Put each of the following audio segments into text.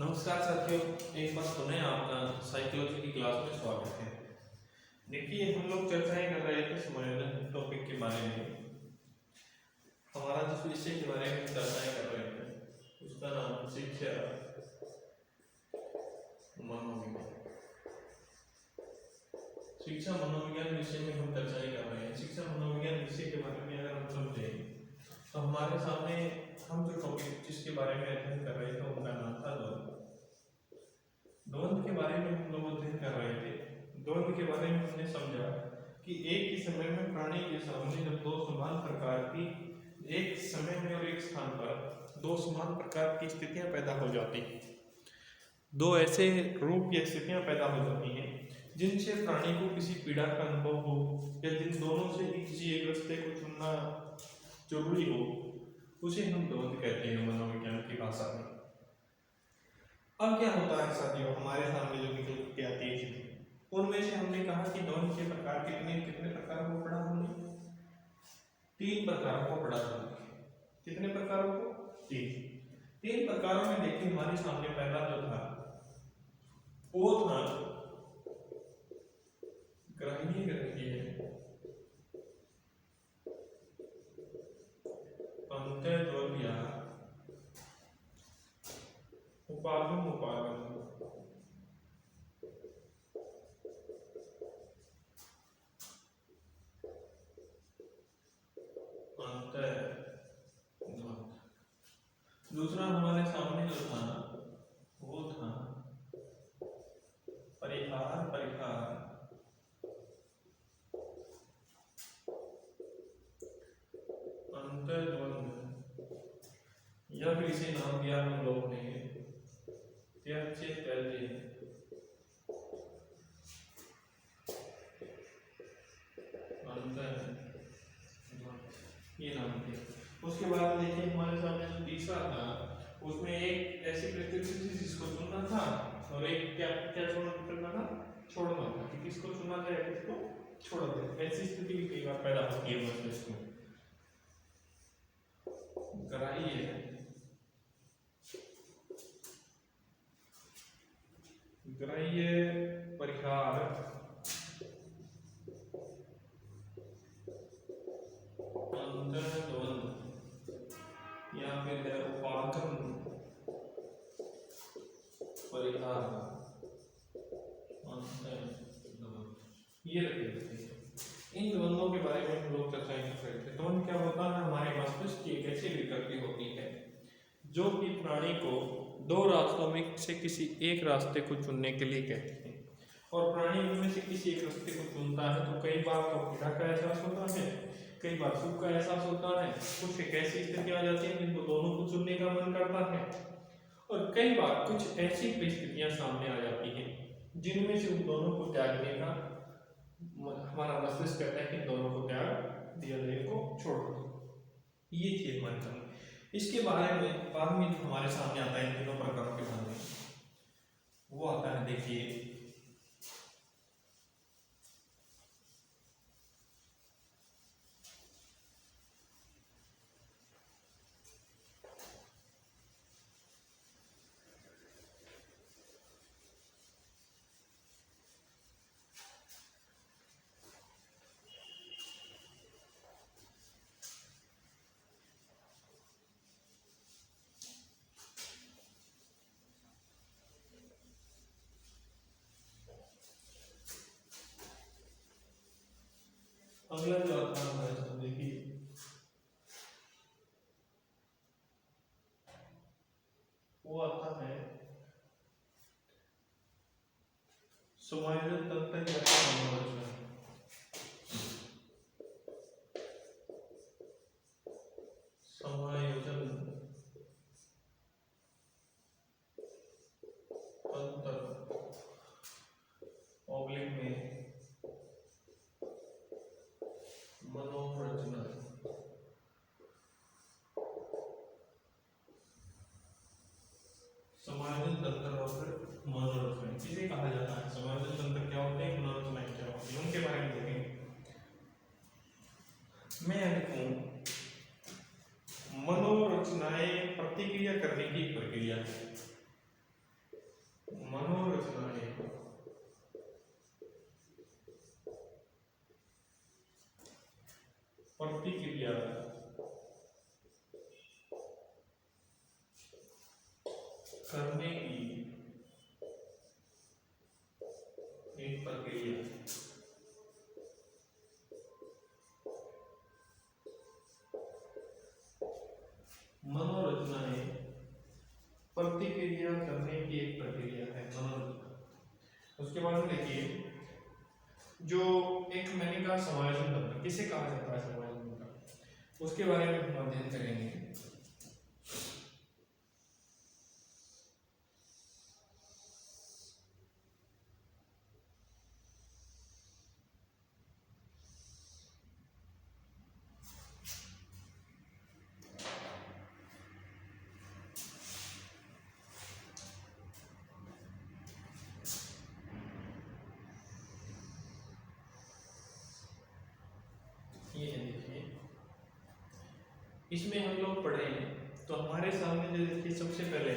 नमस्कार साथियों, एक बार पुनः आपका साइकोलॉजी की क्लास में स्वागत है। देखिए, हम लोग चर्चाएं कर रहे थे समायोजन टॉपिक के बारे में। हमारा जिस विषय के बारे में चर्चाएं कर रहे थे उसका नाम है शिक्षा मनोविज्ञान। शिक्षा मनोविज्ञान विषय में हम चर्चाएं कर रहे हैं। शिक्षा मनोविज्ञान विषय के बारे में अगर हम समझें तो हमारे सामने हम जो टॉपिक जिसके बारे में अध्ययन कर रहे थे उनका नाम था द्वंद्व के बारे में हम लोग अध्ययन कर रहे थे। द्वंद्व के बारे में हमने समझा कि एक ही समय में प्राणी के सामने जब दो समान प्रकार की एक समय में और एक स्थान पर दो समान प्रकार की स्थितियां पैदा हो जाती हैं, दो ऐसे रूप या स्थितियां पैदा हो जाती हैं जिनसे प्राणी को किसी पीड़ा का अनुभव हो या जिन दोनों से ही किसी एक रास्ते को चुनना जरूरी हो, उसे हम द्वंद्व कहते हैं मनोविज्ञान की भाषा में। अब क्या होता है साथियों, हमारे सामने जो निकल के आती है उनमें से हमने कहा कि द्वंद्व के प्रकार कितने प्रकार को पढ़ा हमने? 3 प्रकारों को पढ़ा हमने। कितने प्रकारों को? 3 प्रकारों में देखिए हमारे सामने पहला जो था वो था ग्राह्य अंतर्द्वंद्व या उपागम दूसरा हमारे सामने जो था वो था परिहार अंतर्द्वंद, या फिर इसे नाम दिया हम लोग ने ये नाम दिया। उसके बाद देखिए हमारे सामने जो तीसरा था उसमें एक ऐसी परिस्थिति थी जिसको चुनना था और एक क्या क्या छोड़ना था, कि किसको चुना जाए किसको छोड़ दे। ऐसी स्थिति भी कई बार पैदा होती है मस्तिष्क में। ग्राह्य परिहार अंतर्द्वंद या फिर है उपागम परिहार अंतर्द्वंद। ये रखेंगे। इन द्वंद्वों के बारे में हम लोग चर्चा कर रहे थे। द्वंद्व क्या होता है? हमारे मस्तिष्क की एक ऐसी विकृति होती है जो कि प्राणी को दो रास्तों में से किसी एक रास्ते को चुनने के लिए कहते हैं, और प्राणी उनमें से किसी एक रास्ते को चुनता है तो कई बार तो पीड़ा का एहसास होता है, कई बार सुख का एहसास होता है। कुछ एक ऐसी स्थिति आ जाती है जिनको दोनों को चुनने का मन करता है, और कई बार कुछ ऐसी परिस्थितियां सामने आ जाती हैं जिनमें से उन दोनों को त्यागने का हमारा मस्तिष्क कहता है कि दोनों को त्याग दिया जाए, को छोड़ दो। ये थी हमारे सामने। इसके बारे में बाद में जो हमारे सामने आता है तीनों प्रकारों के बारे में, वो आता है देखिए अगला जो आता है हमारे सामने देखिए वो आता है समायोजन तंत्र या मनोरचना। समायोजन तंत्र ऑब्लिक में मनोरचना। समायोजन तंत्र और मनोरचना किसे कहा जाता है? समायोजन तंत्र क्या होते हैं, मनोरचना क्या होती है, उनके बारे में देखेंगे। मैं लिखूं मनोरचनाएं प्रतिक्रिया करने की प्रक्रिया है। प्रक्रिया करने की एक प्रक्रिया मनोरचनाएं प्रतिक्रिया करने की एक प्रक्रिया है मनोरचना। उसके बाद में देखिए जो एक मैंने कहा समायोजन तंत्र किसे कहा जाता है, समायोजन तंत्र, उसके बारे में हम अध्ययन करेंगे। ये देखिए इसमें हम लोग पढ़े तो हमारे सामने जो देखिए सबसे पहले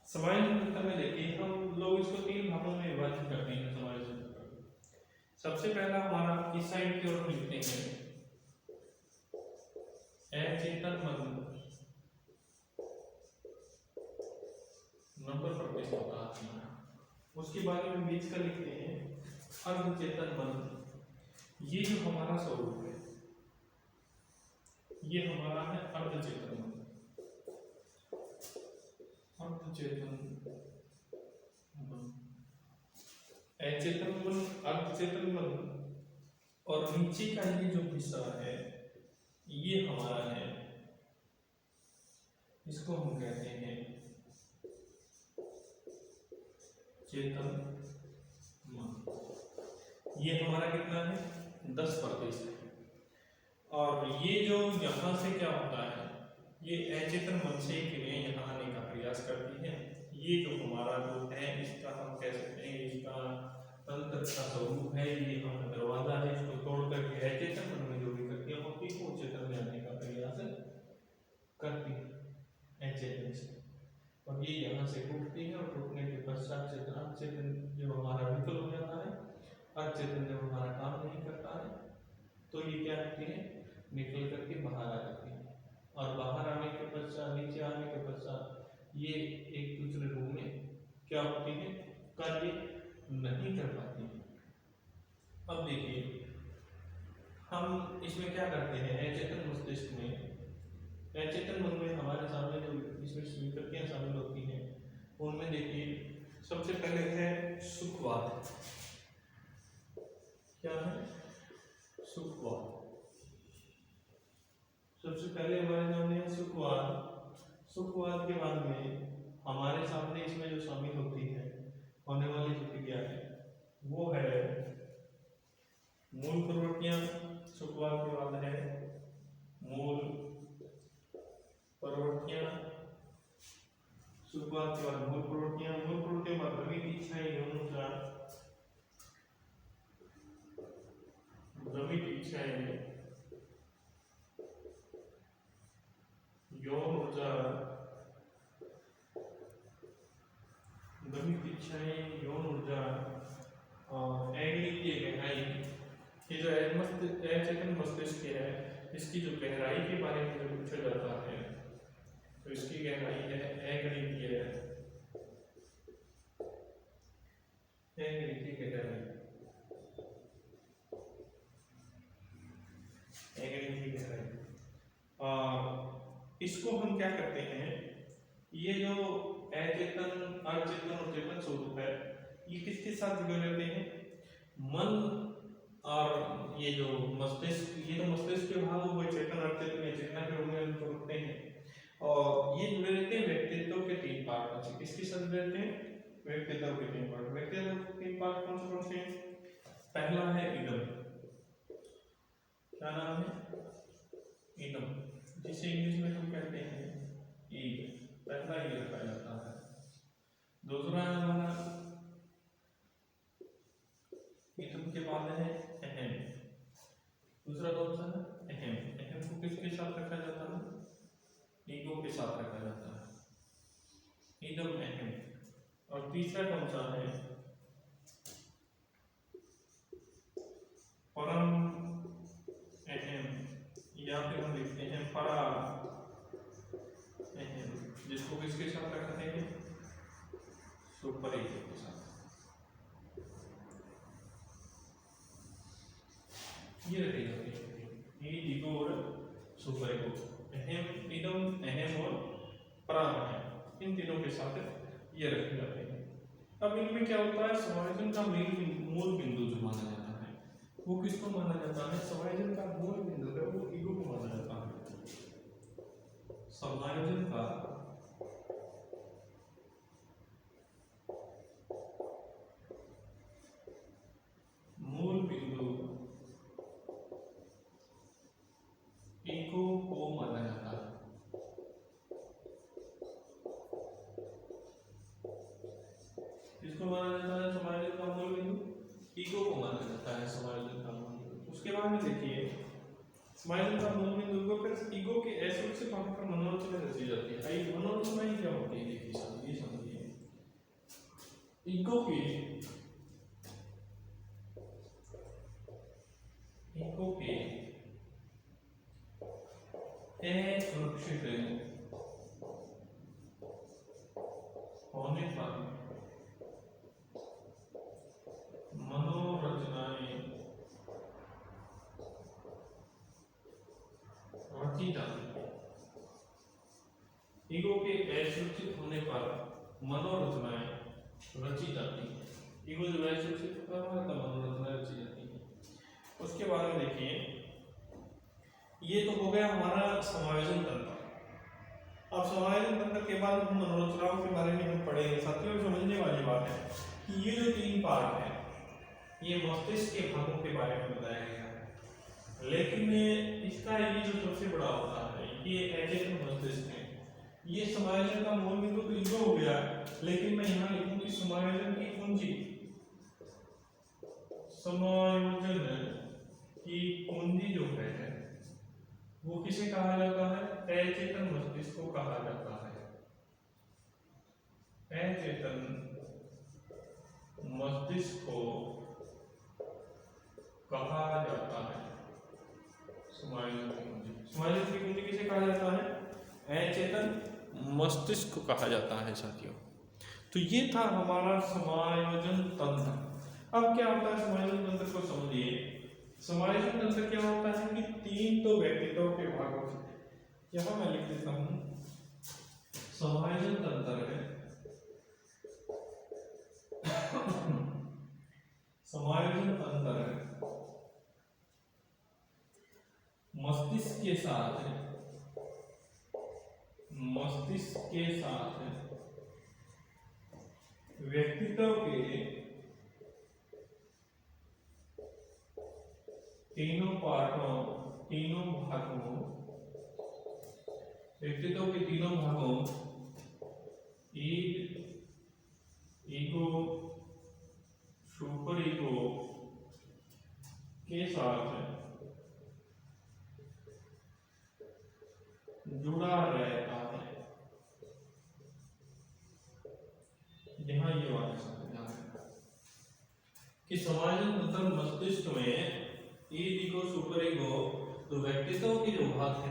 समायोजन तंत्र में देखिए हम लोग इसको 3 भागों में विभाजित करते हैं। समायोजन तंत्र सबसे पहला हमारा इस साइड की ओर लिखते हैं अचेतन मन नंबर प्रवेश होता है। उसके बाद में बीच का लिखते हैं अर्धचेतन मन। ये जो हमारा स्वरूप है ये हमारा है अर्धचेतन मन। अर्धचेतन मन, अचेतन मन, अर्धचेतन मन और नीचे का ये जो हिस्सा है ये हमारा है, इसको हम कहते हैं चेतन मन। ये हमारा कितना है 10%। और ये जो यहाँ से क्या होता है ये अचेतन मन से क्रियाएं यहाँ आने का प्रयास करती है। ये जो हमारा जो है इसका हम कह सकते हैं इसका तंत्र का स्वरूप है, ये हमारा दरवाजा है, इसको तोड़ करके अचेतन मन में जो भी प्रक्रिया होती है वो चेतन में आने का प्रयास करती है अचेतन से। और ये यहाँ से टूटती है और टूटने के पश्चात चेतन जब हमारा विफल हो जाता है, अचेतन जब हमारा काम नहीं करता है तो ये क्या होती है निकल करके बाहर आ जाती है। और बाहर आने के पश्चात नीचे आने के पश्चात ये एक दूसरे रूप में क्या होती है कार्य नहीं कर पाती है। अब देखिए हम इसमें क्या करते हैं अचेतन मस्तिष्क में, अचेतन मन में हमारे सामने जो इसमें स्वीकृतियां शामिल होती हैं उनमें देखिए सबसे पहले है सुखवाद। क्या है सुखवाद। सबसे पहले हमारे सामने है सुखवाद। सुखवाद के बाद में हमारे सामने इसमें जो शामिल होती है होने वाली जो क्रिया है वो है मूल प्रवृत्तियां। सुखवाद के बाद है मूल प्रवृत्तियां। सुखवाद के बाद मूल प्रवृत्तियां, मूल प्रवृत्तियों के बाद भ्रमित इच्छाएं, यौन ऊर्जा, भ्रमित इच्छाएं, यौन ऊर्जा, भ्रमित इच्छाएं, यौन ऊर्जा और एंगली की गहराई। ये जो अचेतन मस्तिष्क है इसकी जो गहराई के बारे में जो पूछा जाता है तो इसकी गहराई है अगणितीय है, अगणितीय गहराई, अगणितीय गहराई। और इसको हम क्या करते हैं ये जो अचेतन अचेतन और चेतन स्वरूप है ये किसके साथ जुड़े रहते हैं मन और ये जो मस्तिष्क, ये जो मस्तिष्क के भाग वो चेतन अचेतन या चेतना के रूप में होते हैं और ये जुड़े रहते हैं व्यक्तित्व के 3 पार्ट से। किसके साथ जुड़े रहते हैं व्यक्तित्व के 3 पार्ट। व्यक्तित्व के 3 पार्ट कौन से हैं? पहला है इदम। क्या नाम है इदम, जिसे इंग्लिश में हम कहते हैं ईग। पहला ये रखा जाता है। दूसरा है हमारा इदम के बाद है अहम। दूसरा कौन सा है अहम। अहम किसके साथ रखा जाता है? ईगो के साथ रखा जाता है, इदम अहम। और तीसरा कौन सा है? परम अहम, या फिर हम लिखते हैं परा अहम, जिसको किसके साथ रखते हैं? सुपर ईगो के साथ। ये रखेगा ये ईगो और सुपर ईगो, अहम, इदम अहम और परा अहम, इन तीनों के साथ ये रखे जाते हैं। अब इनमें क्या होता है? समायोजन का मूल बिंदु जो माना जाता है वो किसको माना जाता है? समायोजन का मूल बिंदु है वो ईगो को माना जाता है। समायोजन का मूल बिंदु ईगो को माना जाता है। किसको माना जाता है समायोजन का मूल बिंदु? ईगो को माना जाता है समायोजन का मूल बिंदु। उसके बाद में देखिए समायोजन का मूल बिंदु को फिर ईगो के ऐसे रूप से पाकर मनोरचना रची जाती है। आई मनोरचना ही क्या होती है? देखिए समझिए, ईगो के असुरक्षित होने पर मनोरचनाएं रची जाती है। ईगो के असुरक्षित होने पर मनोरचनाएं रची जाती है। ईगो जब असुरक्षित होता है तब मनोरचनाएं रची जाती है। उसके बाद में देखिए, ये तो हो गया हमारा समायोजन तंत्र। अब समायोजन तंत्र के बाद हम मनोरचनाओं के बारे में हम पढ़ेंगे। साथियों, समझने वाली बात है कि ये जो 3 पार्ट है ये मस्तिष्क के भागों के बारे में बताया गया है, लेकिन इसका ये जो सबसे बड़ा होता है ये अचेतन मस्तिष्क है। ये समायोजन का मूल बिंदु तो ईगो हो गया, लेकिन मैं यहाँ लिखूं कि समायोजन की कुंजी, समायोजन की कुंजी जो है वो किसे कहा जाता है? अचेतन मस्तिष्क को कहा जाता है। अचेतन मस्तिष्क को कहा जाता है समायोजन की कुंजी। समायोजन की कुंजी किसे कहा जाता है? अचेतन मस्तिष्क को कहा जाता है साथियों। तो ये था हमारा समायोजन तंत्र। अब क्या होता है समायोजन तंत्र को समझिए। समायोजन तंत्र क्या होता है कि 3 तो व्यक्तित्व के भागों से, यहां मैं लिख देता हूं समायोजन तंत्र है समायोजन तंत्र है मस्तिष्क के साथ व्यक्तित्व के तीनों भागों, व्यक्तित्व के तीनों भागों ईगो, सुपर ईगो के साथ जुड़ा रहता है। यहाँ ये बात कि समायोजन तंत्र मस्तिष्क में ईगो, सुपर ईगो तो व्यक्तित्व के जो भाग हैं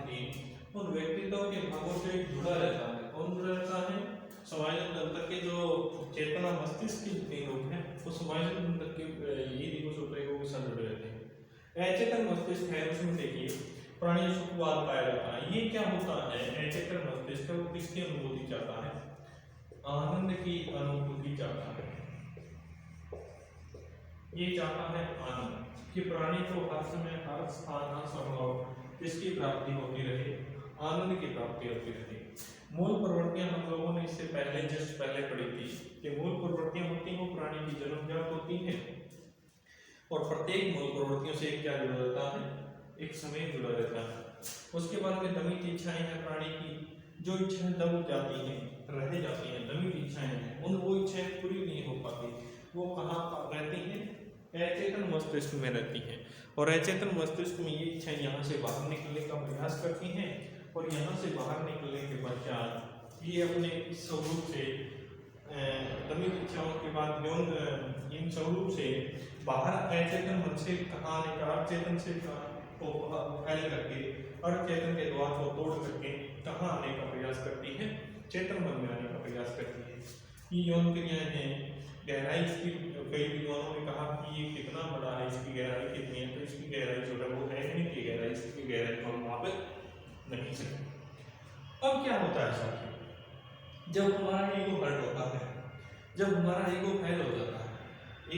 उन व्यक्तित्व के भागों से जुड़ा रहता है। कौन जुड़ा रहता है? समायोजन तंत्र के जो चेतना मस्तिष्क के जितने लोग हैं वो समायोजन तंत्र के ईगो, सुपर ईगो के साथ जुड़े रहते हैं। अचेतन मस्तिष्क है, उसमें देखिए प्राणी सुखवाद पाया जाता है। ये क्या होता है? अचेतन मस्तिष्क वो किसकी अनुभूति चाहता है? आनंद की अनुभूति चाहता है। ये चाहता है आनंद कि प्राणी को हर समय, हर स्थान, हर संभव इसकी प्राप्ति होती रहे, आनंद की प्राप्ति होती रहे। मूल प्रवृत्तियां हम लोगों ने इससे पहले पढ़ी थी कि मूल प्रवृत्तियां होती हैं वो प्राणी की जन्मजात होती हैं और प्रत्येक मूल प्रवृत्तियों से क्या जुड़ा रहता है? एक समय जुड़ा रहता है। उसके बाद में दमित इच्छाएं हैं प्राणी की, जो इच्छाएं दब जाती हैं, रह जाती हैं, दमित इच्छाएं हैं, वो इच्छाएं पूरी नहीं हो पाती। वो कहाँ रहती हैं? अचेतन मस्तिष्क में रहती हैं और अचेतन मस्तिष्क में ये इच्छाएं यहाँ से बाहर निकलने का प्रयास करती हैं और यहाँ से बाहर निकलने के पश्चात ये अपने स्वरूप से दमित इच्छाओं के बाद इन स्वरूप से बाहर अचेतन मन से कहाँ आने का अचेतन से को फैल करके अचेतन के द्वार को तोड़ करके कहाँ आने का प्रयास करती है, चेतन मन में आने का प्रयास करती है। ये यौन क्रियाएं हैं, गहराई इसकी कई विद्वानों ने कहा कि ये कितना बड़ा है, इसकी गहराई कितनी है, तो इसकी गहराई जो है वो है नहीं की गहराई, इसकी गहराई को हम माप नहीं सकते। अब क्या होता है साथियों, जब हमारा ईगो हर्ट होता है, जब हमारा ईगो फैल हो जाता है,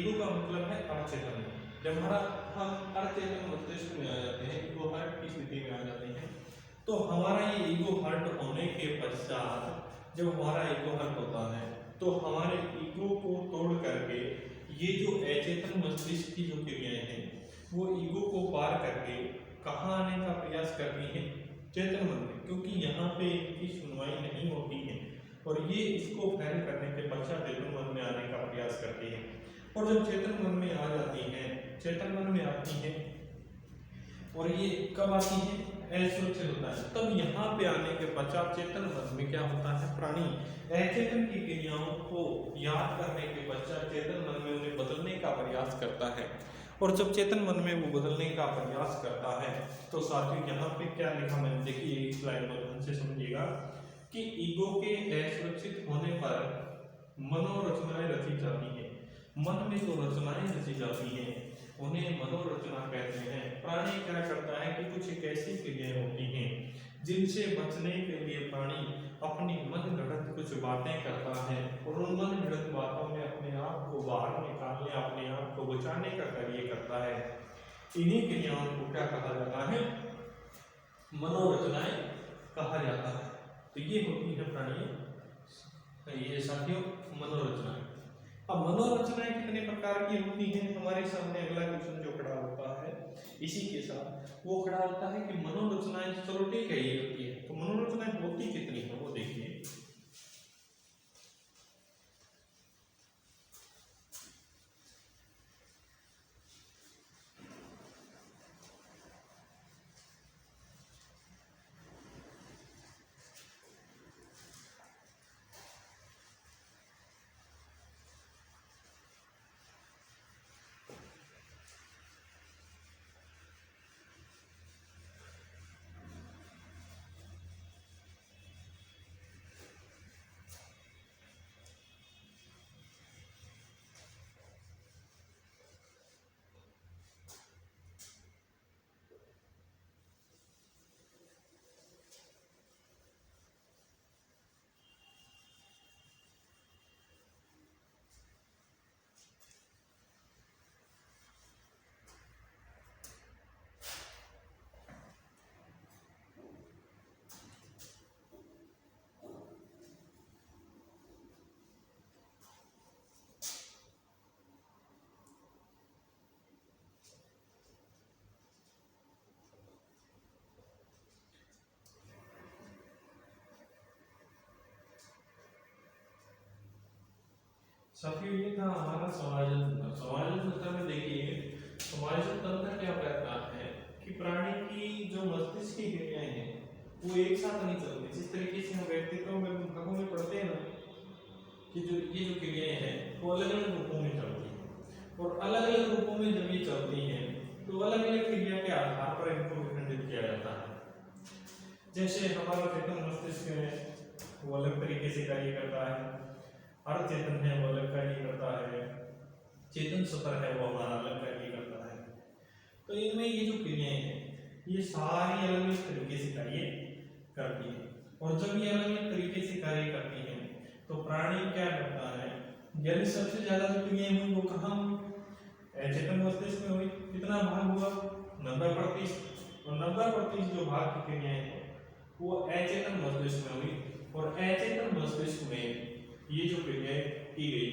ईगो का मतलब है अचेतन, जब हम अचेतन मस्तिष्क में आ जाते हैं, ईगो हर्ट की स्थिति में आ जाते हैं, तो हमारा ये ईगो हर्ट होने के पश्चात जब हमारा ईगो हर्ट होता है तो हमारे ईगो को तोड़ करके ये जो अचेतन मस्तिष्क की जो क्रियाएं हैं वो ईगो को पार करके कहाँ आने का प्रयास करती हैं, चेतन मन में, क्योंकि यहाँ पे इनकी सुनवाई नहीं होती है और ये इसको फैल करने के पश्चात चेतन मन में आने का प्रयास करती है। और जब चेतन मन में आ जाती है, चेतन मन में आती है और ये कब आती है, असुरक्षित होता है, तब यहाँ पे आने के पश्चात चेतन मन में क्या होता है, प्राणी अचेतन की क्रियाओं को याद करने के पश्चात चेतन मन में उन्हें बदलने का प्रयास करता है। और जब चेतन मन में वो बदलने का प्रयास करता है तो साथियों यहाँ पे क्या लिखा मैंने, देखिए एक स्लाइड में ध्यान से समझिएगा कि ईगो के असुरक्षित होने पर मनोरचनाएं रची जाती है, मन में जो रचनाएं रची जाती हैं उन्हें मनोरचना कहते हैं। प्राणी क्या करता है कि कुछ एक ऐसी क्रियाएं होती हैं जिनसे बचने के लिए प्राणी अपनी मन गढ़ंत कुछ बातें करता है और उन मन गढ़ंत बातों में अपने आप को बाहर निकालने, अपने आप को बचाने का कार्य करता है। इन्हीं क्रियाओं को क्या कहा जाता है, मनोरचनाएं कहा जाता है। तो ये होती है प्राणी, ये साथियों मनोरचनाएं। अब मनोरचनाएं कितने प्रकार की होती हैं, हमारे सामने अगला क्वेश्चन जो खड़ा होता है इसी के साथ वो खड़ा होता है कि मनोरचनाएं, चलो ठीक है ये होती है, तो मनोरचनाएं होती कितनी है वो देखिए। साथियों ये था हमारा समायोजन तंत्र। समायोजन तंत्र में देखिए समायोजन तंत्र क्या कहता है कि प्राणी की जो मस्तिष्क की क्रियाएं हैं वो एक साथ नहीं चलती। जिस तरीके से हम व्यक्तित्व में भागों में पढ़ते हैं ना कि जो ये जो क्रियाएं हैं वो अलग अलग रूपों में चलती हैं और अलग अलग रूपों में जब ये चलती हैं तो अलग अलग क्रिया के आधार पर इनको विखंडित किया जाता है। जैसे हमारा चेतन मस्तिष्क है वो अलग तरीके से कार्य करता है, अर्धचेतन है वो अलग कार्य करता है, चेतन सतर है वो हमारा अलग कार्य करता है। तो इनमें ये जो क्रियाएं हैं ये सारी अलग अलग तरीके से कार्य करती है और जब ये अलग अलग तरीके से कार्य करती है तो प्राणी क्या करता है, यदि सबसे ज्यादा जो क्रियाएं हुई वो कहाँ हुई, अचेतन मस्तिष्क में हुई। कितना भाग हुआ, 90%। और 90% जो भाग की क्रियाएं हैं वो अचेतन मस्तिष्क में हुई और अचेतन मस्तिष्क में ये जो क्रियाएं की गई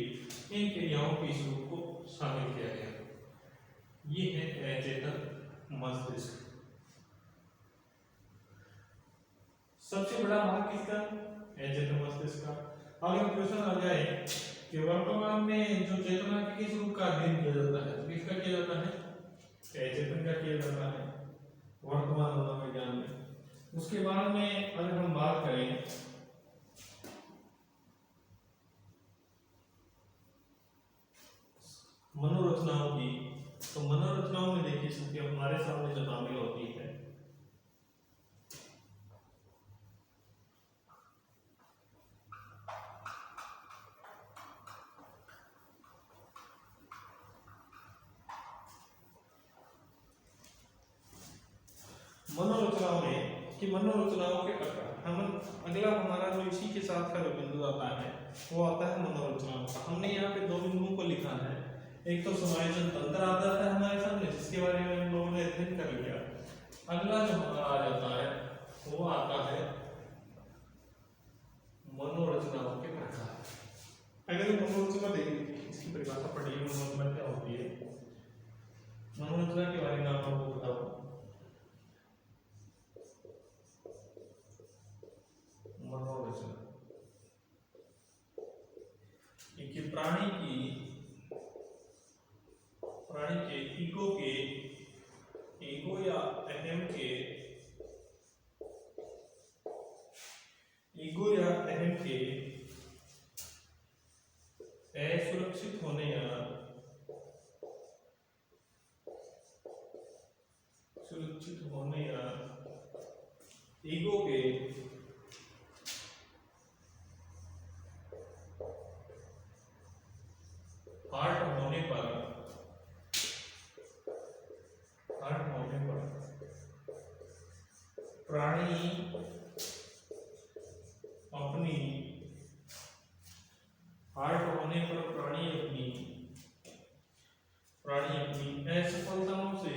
इन क्रियाओं के स्वरूप को शामिल किया गया। ये है अचेतन मस्तिष्क। सबसे बड़ा भाग किसका, अचेतन मस्तिष्क का। अगर क्वेश्चन आ जाए कि वर्तमान में जो चेतना के किस रूप का अध्ययन किया जाता है, तो किसका किया जाता है, चेतन का किया जाता है वर्तमान मनोविज्ञान में। उसके बाद में अगर हम बात करें मनोरचनाओं की, तो मनोरचनाओं में देखिए सबके हमारे सामने जो शामिल होती है मनोरचनाओं में कि मनोरचनाओं के प्रकार, हम अगला हमारा जो इसी के साथ का जो बिंदु आता है वो आता है मनोरचनाओं का। हमने यहाँ पे दो बिंदुओं को लिखा है, एक तो समायोजन तंत्र आता है हमारे सामने जिसके बारे में हम लोगों ने अध्ययन कर लिया। अगला जो हमारा आ जाता है वो आता है मनोरचनाओं के प्रकार। अगर मनोरचना देखेंगे इसकी परिभाषा पढ़िए, मनोरचना क्या होती है, मनोरंजन के बारे में आप लोगों को बताओ। मनोरंजन कि प्राणी के ईगो या अहम के असुरक्षित होने या ईगो के हार्ट होने पर प्राणी अपनी असफलताओं से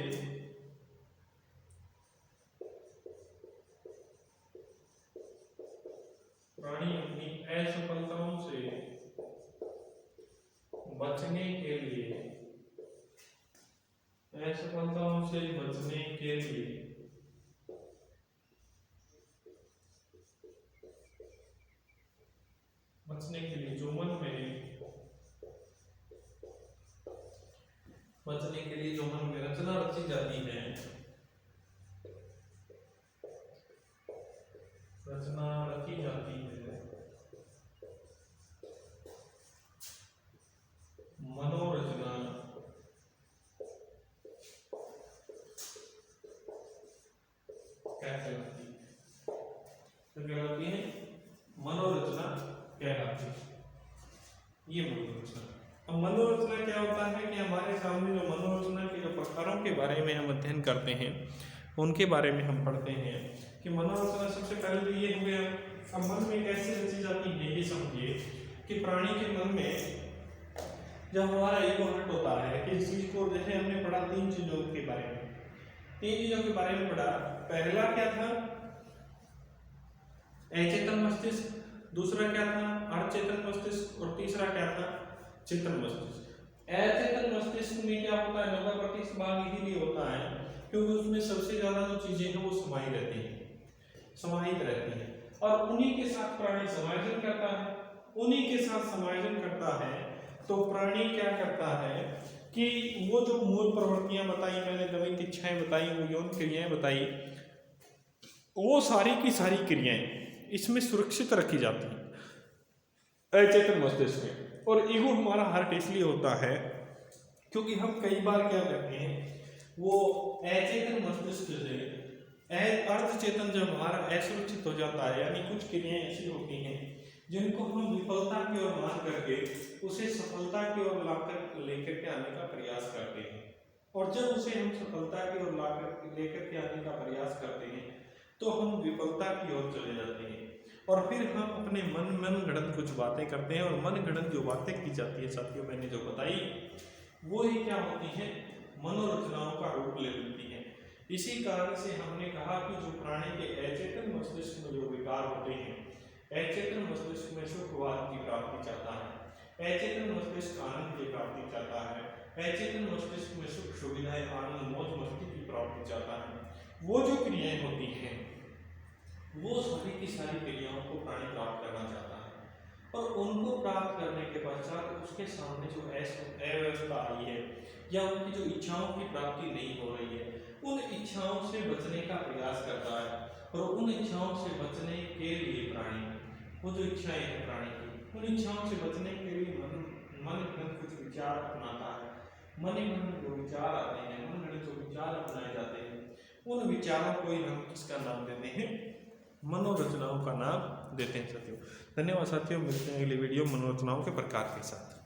बचने के लिए जो मन में रचना रची जाती है, मनोरचना कहलाती है। तो क्या कहलाती है, मनोरचना कहलाती है। ये मनोरचना। अब मनोरचना क्या होता है कि हमारे सामने जो मनोरचना के जो प्रकारों के बारे में हम अध्ययन करते हैं उनके बारे में हम पढ़ते हैं कि मनोरचना सबसे पहले तो ये हो गया। अब मन में कैसे रची जाती है ये समझिए कि प्राणी के मन में जब हमारा ईगो हर्ट होता है कि इस चीज को, जैसे हमने पढ़ा तीन चीजों के बारे में पढ़ा। पहला क्या था, अचेतन मस्तिष्क, दूसरा क्या था अर्धचेतन मस्तिष्क, और तीसरा क्या था चेतन मस्तिष्क। अचेतन मस्तिष्क में क्या होता है, 90% भाग इसीलिए होता है क्योंकि उसमें सबसे ज्यादा जो चीजें हैं वो समाहित रहती हैं और उन्हीं के साथ प्राणी समायोजन करता है। तो प्राणी क्या करता है कि वो जो मूल प्रवृत्तियां बताई मैंने, द्वैत इच्छाएं बताई, वो यौन क्रियाएं बताई, वो सारी की सारी क्रियाएं इसमें सुरक्षित रखी जाती हैं अचेतन मस्तिष्क में। और ईगो हमारा हर्ट इसलिए होता है क्योंकि हम कई बार क्या करते हैं, वो अचेतन मस्तिष्क से अर्धचेतन जब हमारा असुरक्षित हो जाता है, यानी कुछ क्रियाएं ऐसी होती हैं जिनको हम विफलता की ओर मान करके उसे सफलता की ओर लेकर के आने का प्रयास करते हैं। और जब उसे हम सफलता की ओर लेकर के आने का प्रयास करते हैं तो हम विफलता की ओर चले जाते हैं और फिर हम अपने मन गढ़ंत कुछ बातें करते हैं। और मन गढ़ंत जो बातें की जाती है साथियों मैंने जो बताई, वो ही क्या होती है, मनोरचनाओं का रूप ले लेती है। इसी कारण से हमने कहा कि जो प्राणी के अचेतन मस्तिष्क में जो विकार होते हैं, अचेतन मस्तिष्क में सुखवाद की प्राप्ति चाहता है, अचेतन मस्तिष्क आनंद की प्राप्ति चाहता है, अचेतन मस्तिष्क में सुख सुविधाएं आनंद मौज मस्ती की प्राप्ति चाहता है। वो जो क्रियाएं होती हैं वो सारी की सारी क्रियाओं को प्राणी प्राप्त करना चाहता है। और उनको प्राप्त करने के पश्चात उसके सामने जो अव्यवस्था आई है या उनकी जो इच्छाओं की प्राप्ति नहीं हो रही है, उन इच्छाओं से बचने का प्रयास करता है। और उन इच्छाओं से बचने के लिए प्राणी, वो जो इच्छाएं हैं प्राणी की, उन इच्छाओं से बचने के लिए मन कुछ विचार अपनाता है। मन ही मन जो विचार आते हैं, मन गणित जो विचार अपनाए जाते हैं, उन विचारों को ही हम किसका नाम देते हैं? मनोरचनाओं का नाम देते हैं साथियों। धन्यवाद साथियों, मिलते हैं अगली वीडियो मनोरचनाओं के प्रकार के साथ।